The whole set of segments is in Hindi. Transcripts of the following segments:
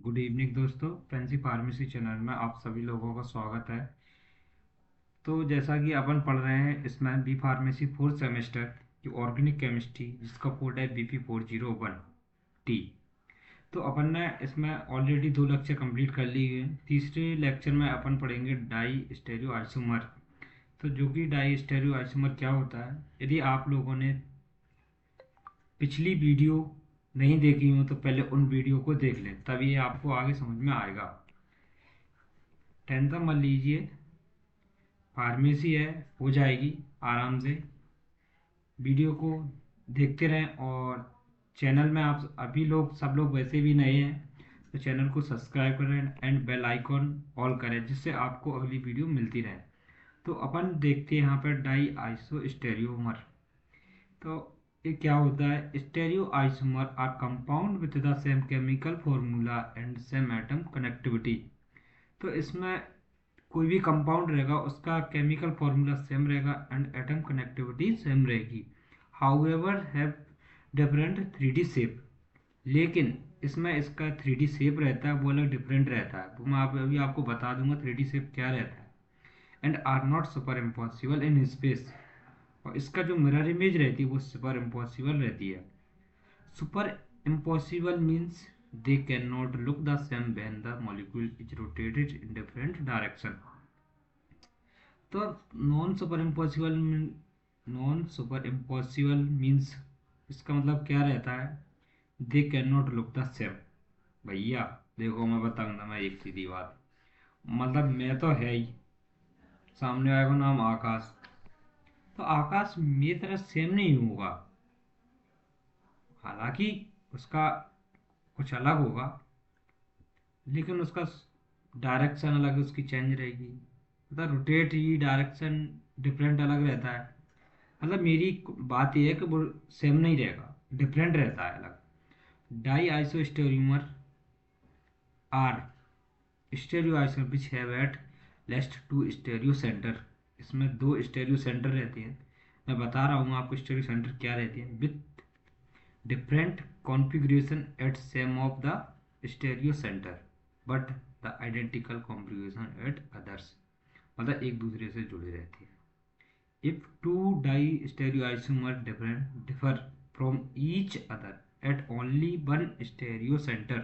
गुड इवनिंग दोस्तों, फैंसी फार्मेसी चैनल में आप सभी लोगों का स्वागत है। तो जैसा कि अपन पढ़ रहे हैं इसमें बी फार्मेसी फोर्थ सेमेस्टर की ऑर्गेनिक केमिस्ट्री, जिसका कोड है BP401T। तो अपन ने इसमें ऑलरेडी 2 लेक्चर कंप्लीट कर लिए हैं। तीसरे लेक्चर में अपन पढ़ेंगे डाई स्टेरियो आइसोमर। तो जो कि डाई स्टेरियो आइसोमर क्या होता है, यदि आप लोगों ने पिछली वीडियो नहीं देखी हो तो पहले उन वीडियो को देख लें, तभी ये आपको आगे समझ में आएगा। टेंशन मत लीजिए, फार्मेसी है, हो जाएगी आराम से। वीडियो को देखते रहें और चैनल में आप अभी लोग सब लोग वैसे भी नए हैं तो चैनल को सब्सक्राइब करें एंड बेल आइकॉन ऑल करें, जिससे आपको अगली वीडियो मिलती रहे। तो अपन देखते हैं यहाँ पर डाई आइसो स्टेरियोमर। तो ये क्या होता है? Stereo isomer are compound with the same chemical formula and same atom connectivity. तो इसमें कोई भी कंपाउंड रहेगा उसका केमिकल फॉर्मूला सेम रहेगा एंड एटम कनेक्टिविटी सेम रहेगी। However have different 3D shape. लेकिन इसमें इसका 3D शेप रहता है, वो अलग डिफरेंट रहता है। वो मैं अभी आपको बता दूंगा 3D शेप क्या रहता है। And are not super impossible in space. और इसका जो मिरर इमेज रहती है वो सुपर इम्पॉसिबल रहती है। Super impossible means they cannot look the same when the molecule is rotated in different direction। तो नॉन सुपर इम्पॉसिबल मीन्स इसका मतलब क्या रहता है? They can not look the same. भैया देखो, मैं बताऊंगा मैं एक सीधी बात। मतलब मैं तो है ही, सामने वाले का नाम आकाश, तो आकाश मेरी तरह सेम नहीं होगा। हालांकि उसका कुछ अलग होगा, लेकिन उसका डायरेक्शन अलग है, उसकी चेंज रहेगी। मतलब रोटेट ही डायरेक्शन डिफरेंट अलग रहता है। मतलब मेरी बात यह है कि वो सेम नहीं रहेगा, डिफरेंट रहता है अलग। Di iso stereomer are stereo iso which have at least 2 stereo centre. इसमें 2 स्टेरियो सेंटर रहते हैं। मैं बता रहा हूँ आपको स्टेरियो सेंटर क्या रहते हैं। With different configuration at same of the stereo centre but the identical configuration at others. मतलब एक दूसरे से जुड़े रहते हैं। If two distereoisomers differ from each other at only one stereocenter।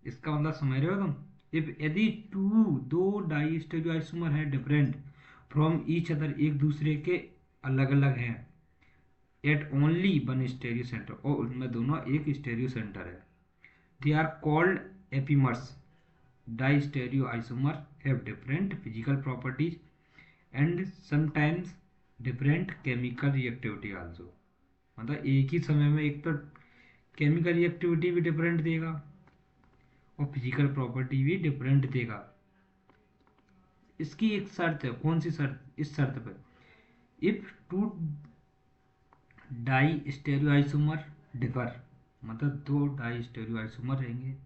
इसका मतलब समझ रहे हो तुम? यदि दो डाइस्टेरियोआइसोमर है डिफरेंट फ्रॉम ईच अदर, एक दूसरे के अलग अलग हैं, at only one stereo centre, और उनमें दोनों एक स्टेरियो सेंटर है, they are called epimers. Distereoisomer have different physical properties and sometimes different chemical reactivity also। मतलब एक ही समय में एक तो केमिकल रिएक्टिविटी भी डिफरेंट देगा और फिजिकल प्रॉपर्टी भी डिफरेंट देगा। इसकी एक शर्त है, कौन सी शर्त? इस शर्त पर, इफ टू डाई स्टेरियोआइसोमर डिफर, मतलब 2 डाई स्टेरियोआइसोमर रहेंगे,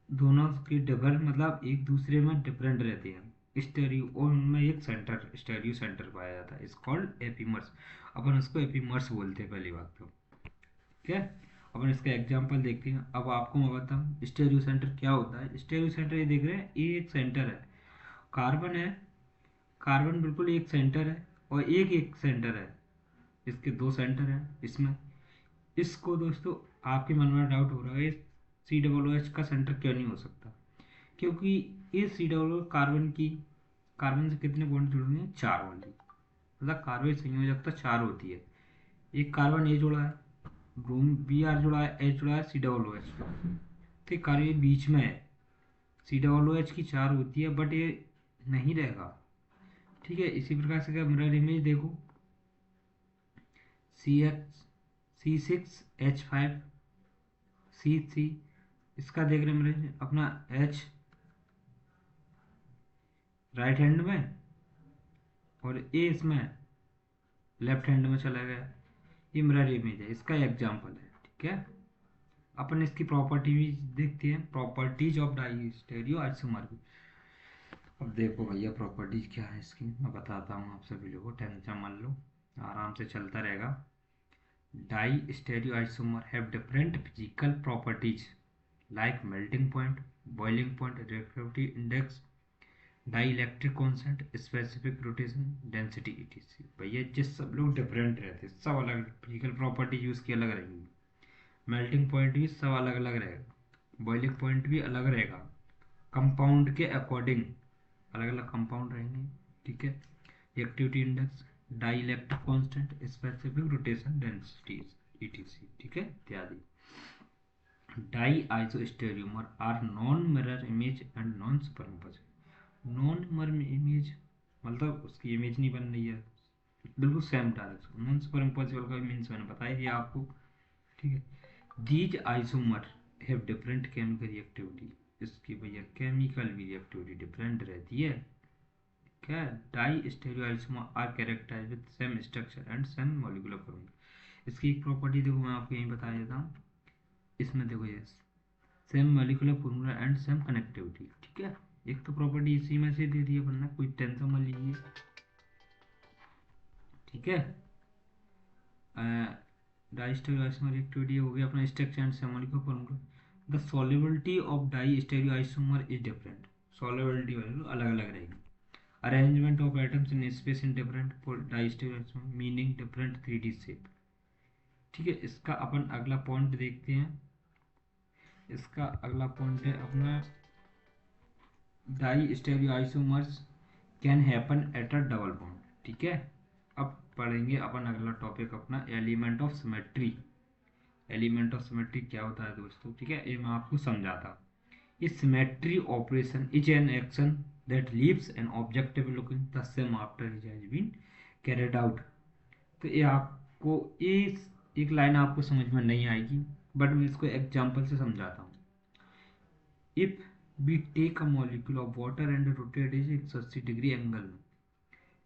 दोनों के डिफर मतलब एक दूसरे में डिफरेंट रहते हैं स्टेरियो, और उनमें एक सेंटर स्टेरियो सेंटर पाया जाता है, इस कॉल्ड एपीमर्स। अपन उसको एपीमर्स बोलते हैं पहली बात तो। ठीक है, अपन इसका एग्जांपल देखते हैं। अब आपको मैं बताऊँ स्टेरियो सेंटर क्या होता है। स्टेरियो सेंटर ये देख रहे हैं, ये एक सेंटर है, कार्बन है, कार्बन बिल्कुल एक सेंटर है और एक एक सेंटर है। इसके 2 सेंटर हैं इसमें। इसको दोस्तों आपके मन में डाउट हो रहा है COOH का सेंटर क्यों नहीं हो सकता? क्योंकि ये COOH कार्बन से कितने बॉन्ड जुड़े हुए हैं? 4 ओनली। मतलब कार्बन संयोजकता 4 होती है। एक कार्बन ए जुड़ा है, ब्रोम Br जुड़ा है, H जुड़ा है, COOH। तो कार्बन बीच में है, COOH की 4 होती है, बट ये नहीं रहेगा। ठीक है, इसी प्रकार से क्या मिरर इमेज देखो, C6H5C3, इसका देख रहे हैं मिरर अपना H राइट हैंड में और ए इसमें लेफ्ट हैंड में चला गया। ये मिरर इमेज है, इसका एग्जाम्पल है। ठीक है, अपन इसकी प्रॉपर्टी भी देखते हैं, properties of di stereo isomer की। अब देखो भैया प्रॉपर्टीज क्या है इसकी, मैं बताता हूँ आप सभी लोगों को, टेंशन मत लो, आराम से चलता रहेगा। Di stereo isomer have different physical properties like melting point, boiling point, reactivity index, dielectric constant, specific rotation, density ETC. भैया जिस सब लोग डिफरेंट रहते हैं, सब अलग फिजिकल प्रॉपर्टी यूज की अलग रहेंगी। मेल्टिंग पॉइंट भी सब अलग अलग रहेगा, बॉइलिंग पॉइंट भी अलग रहेगा, कंपाउंड के अकॉर्डिंग अलग अलग कंपाउंड रहेंगे। ठीक है, reactivity index, dielectric constant, specific rotation, density etc. ठीक है इत्यादि। Diastereoisomer are non mirror image and non superimpose. Non mirror image मतलब उसकी इमेज नहीं बन रही है, बिल्कुल सेम डायरेक्शन। नॉन सुपरइम्पोजेबल का मीन्स मैंने बताया दिया आपको। ठीक है, these isomer have different chemical reactivity. इसकी भैया केमिकल भी रिएक्टिविटी डिफरेंट रहती है। क्या, die stereo isomer are characterized with same structure and same molecular formula. इसकी एक प्रॉपर्टी देखो, मैं आपको यहीं बता देता हूँ। इसमें देखो ये same molecular formula and same connectivity. ठीक है, एक तो प्रॉपर्टी इसी में से दे दी है, वरना कोई टेंशन मत लीजिए। ठीक है, डाइस्टेरियोआइसोमर एक्टिविटी हो गया अपना structure and same molecular formula. The solubility of diastereoisomer is different. Solubility value अलग अलग रहेगी। Arrangement of atoms in space in different for diastereoisomer, meaning different 3D shape. ठीक है, इसका अपन अगला पॉइंट देखते हैं। इसका अगला पॉइंट है अपना diastereoisomers can happen at a double bond. ठीक है, अब पढ़ेंगे अपन अगला टॉपिक अपना element of symmetry. Element of symmetry क्या होता है दोस्तों? ठीक है, ये मैं आपको समझाता हूँ। ये symmetry operation is an action that leaves an objective looking the same after it has been carried out. तो ये आपको इस एक लाइन आपको समझ में नहीं आएगी, बट मैं इसको एग्जांपल से समझाता हूँ। If we take a molecule of water and rotate it 180-degree angle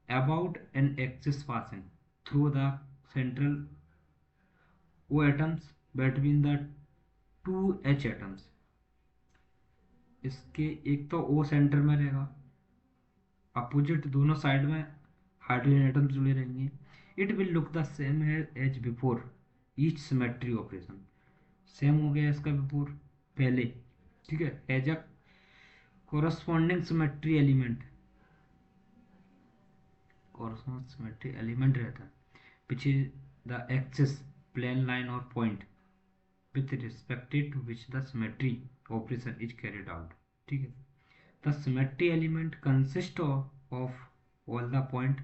about an axis passing through the central O atoms between the two H atoms, इसके एक तो O सेंटर में रहेगा, अपोजिट दोनों साइड में हाइड्रोजन एटम्स जुड़े रहेंगे। It will look the same as before each symmetry operation. Same हो गया इसका बिफोर, पहले। ठीक है, as a corresponding symmetry element, corresponding symmetry element रहता है which is the axis, plane line or point with respect to which the symmetry operation is carried out. ठीक है, the symmetry element consists of all the point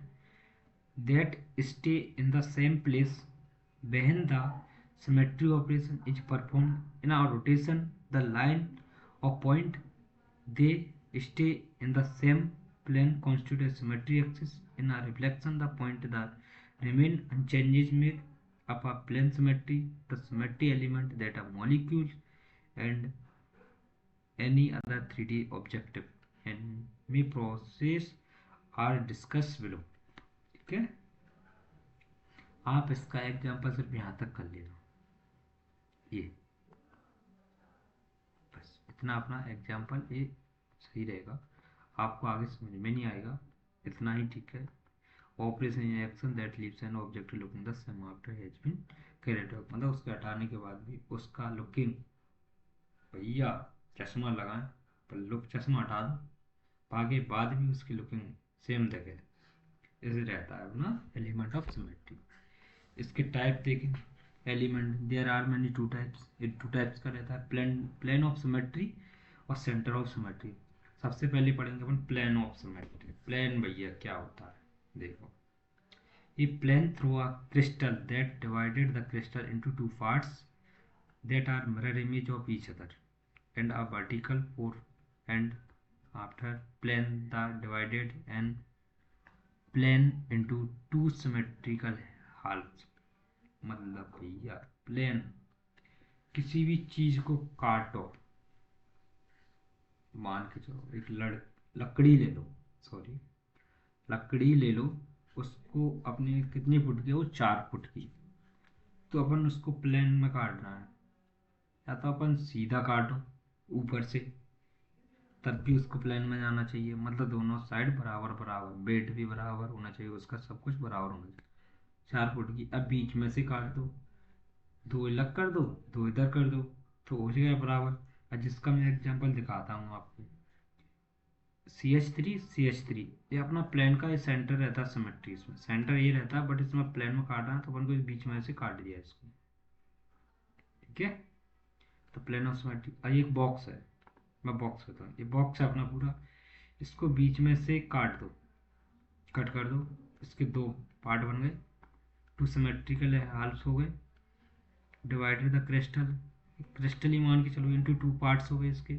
that stay in the same place when the symmetry operation is performed. In a rotation, the line of point they stay in the same plane constitute a symmetry axis. In a reflection, the point that remain unchanged make up a plane symmetry. The symmetry element that a molecule and any other 3D objective and may process are discussed below. ठीक है, आप इसका एग्जांपल सिर्फ यहाँ तक कर लेना। ये बस इतना अपना एग्जांपल, ये सही रहेगा, आपको आगे समझ में नहीं आएगा, इतना ही ठीक है। Operation in action that leaves an object looking the same after has been carried out, मतलब उसके हटाने के बाद भी उसका लुकिंग, भैया चश्मा लगाएं पर लुक चश्मा हटा दो, आगे बाद भी उसकी लुकिंग सेम दिखे, ऐसे रहता है अपना एलिमेंट ऑफ सिमेट्री। इसके टाइप देखें, element there are many two types. ये टू टाइप्स का रहता है, प्लेन ऑफ सिमेट्री और सेंटर ऑफ सिमेट्री। सबसे पहले पढ़ेंगे अपन प्लेन ऑफ सिमेट्री। प्लेन भैया क्या होता है देखो, ये plane through a crystal that divided the crystal into two parts that are mirror image of each other and a vertical for and after plane the divided and plane into two symmetrical halves। मतलब भैया प्लेन, किसी भी चीज को काटो, मान के चलो एक लकड़ी ले लो, सॉरी लकड़ी ले लो, उसको अपने कितनी फुट की, वो 4 फुट की, तो अपन उसको प्लेन में काट रहे हैं, या तो अपन सीधा काटो ऊपर से, तब भी उसको प्लेन में जाना चाहिए, मतलब दोनों साइड बराबर बराबर, वेट भी बराबर होना चाहिए उसका, सब कुछ बराबर होना चाहिए। 4 फुट की, अब बीच में से काट दो, 2 अलग कर दो, 2 इधर कर दो, तो हो जाएगा बराबर। और जिसका मैं एग्जांपल दिखाता हूँ आपको, CH3 ये अपना प्लेन का ये सेंटर रहता है सिमेट्री, इसमें सेंटर ये रहता है, बट इसमें प्लेन में काटना है तो अपन को इस बीच में ऐसे काट दिया इसको। ठीक है, तो प्लेन ऑफ सिमेट्री। और ये एक बॉक्स है, मैं बॉक्स बताऊँ, ये बॉक्स है अपना पूरा, इसको बीच में से काट दो, कट कर दो, इसके दो पार्ट बन गए, टू सिमेट्रिकल हाल्स हो गए, डिवाइडेड द क्रिस्टल, क्रिस्टल ही मान के चलो, इनटू टू पार्ट्स हो गए इसके,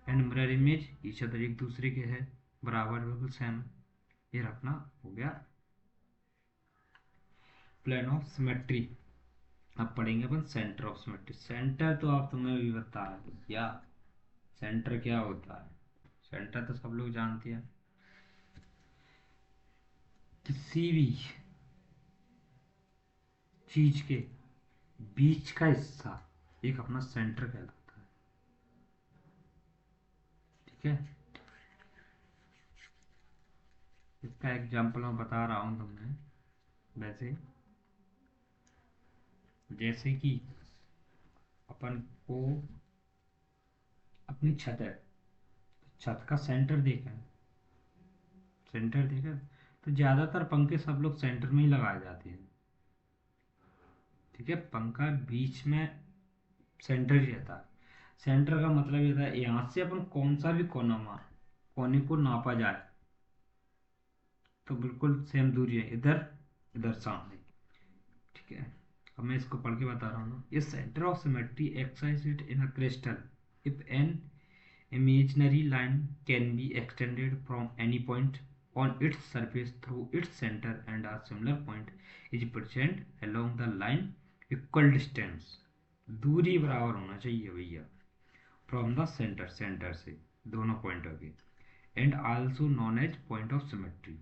and mirror image each other, एक दूसरे के है बराबर, बिल्कुल सेम। ये अपना हो गया प्लेन ऑफ सिमेट्री। अब पढ़ेंगे अपन सेंटर ऑफ सिमेट्री। सेंटर तो आप तुम्हें भी बता है भैया, सेंटर क्या होता है, सेंटर तो सब लोग जानते हैं, किसी भी चीज के बीच का हिस्सा एक अपना सेंटर कहलाता है। ठीक है, इसका एग्जांपल मैं बता रहा हूं तुम्हें, वैसे जैसे कि अपन को अपनी छत है, छत का सेंटर देखा है, सेंटर देखा है? तो ज्यादातर पंखे सब लोग सेंटर में ही लगाए जाते हैं। ठीक है, पंखा बीच में सेंटर ही रहता है। सेंटर का मतलब ये था, यहाँ से अपन कौन सा भी कोना मार, कोने को नापा जाए तो बिल्कुल सेम दूरी है, इधर इधर सामने। ठीक है, अब मैं इसको पढ़ के बता रहा हूँ ना, ये centre of symmetry exists in a crystal if an imaginary line can be extended from any point on its surface through its center and a similar point is present along the line equal distance, दूरी बराबर होना चाहिए भैया, फ्रॉम द सेंटर, सेंटर से दोनों पॉइंटों के, and also known as point of symmetry,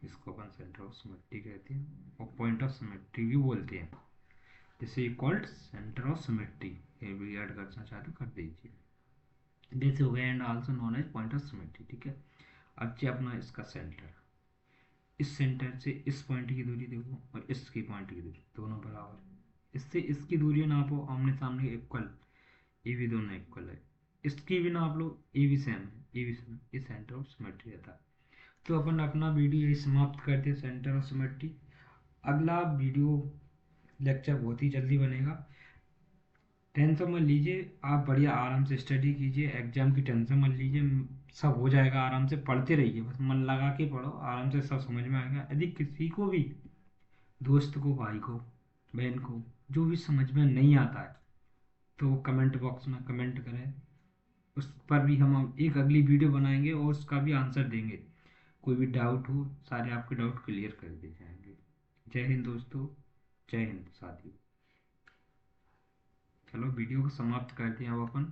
इसको अपन सेंटर ऑफ सिमेट्री कहते हैं और पॉइंट ऑफ सिमेट्री भी बोलते हैं, जिसे कॉल्ड सेंटर ऑफ सिमेट्री। ये भी ऐड करना चाहते हो कर दीजिए, दिस हो गया, and also known as point of symmetry. ठीक है, अब जो अपना इसका सेंटर, इस सेंटर से इस पॉइंट की दूरी देखो और इसकी पॉइंट की दूरी दोनों बराबर, इससे इसकी दूरी नापो आमने सामने इक्वल, ये भी दोनों इक्वल है, इसकी भी नाप लो, ये भी सेम है, ये भी सेम, ये सेंटर ऑफ सिमेट्री रहता है। तो अपन अपना वीडियो यही समाप्त करते हैं, सेंटर ऑफ सिमेट्री। अगला वीडियो लेक्चर बहुत ही जल्दी बनेगा, टेंशन मत लीजिए, आप बढ़िया आराम से स्टडी कीजिए, एग्जाम की टेंशन मत लीजिए, सब हो जाएगा, आराम से पढ़ते रहिए, बस मन लगा के पढ़ो, आराम से सब समझ में आएगा। यदि किसी को भी, दोस्त को, भाई को, बहन को, जो भी समझ में नहीं आता है तो वो कमेंट बॉक्स में कमेंट करें, उस पर भी हम एक अगली वीडियो बनाएंगे और उसका भी आंसर देंगे। कोई भी डाउट हो, सारे आपके डाउट क्लियर कर दिए जाएंगे। जय हिंद दोस्तों, जय हिंद साथियों। चलो वीडियो को समाप्त करते हैं अब अपन।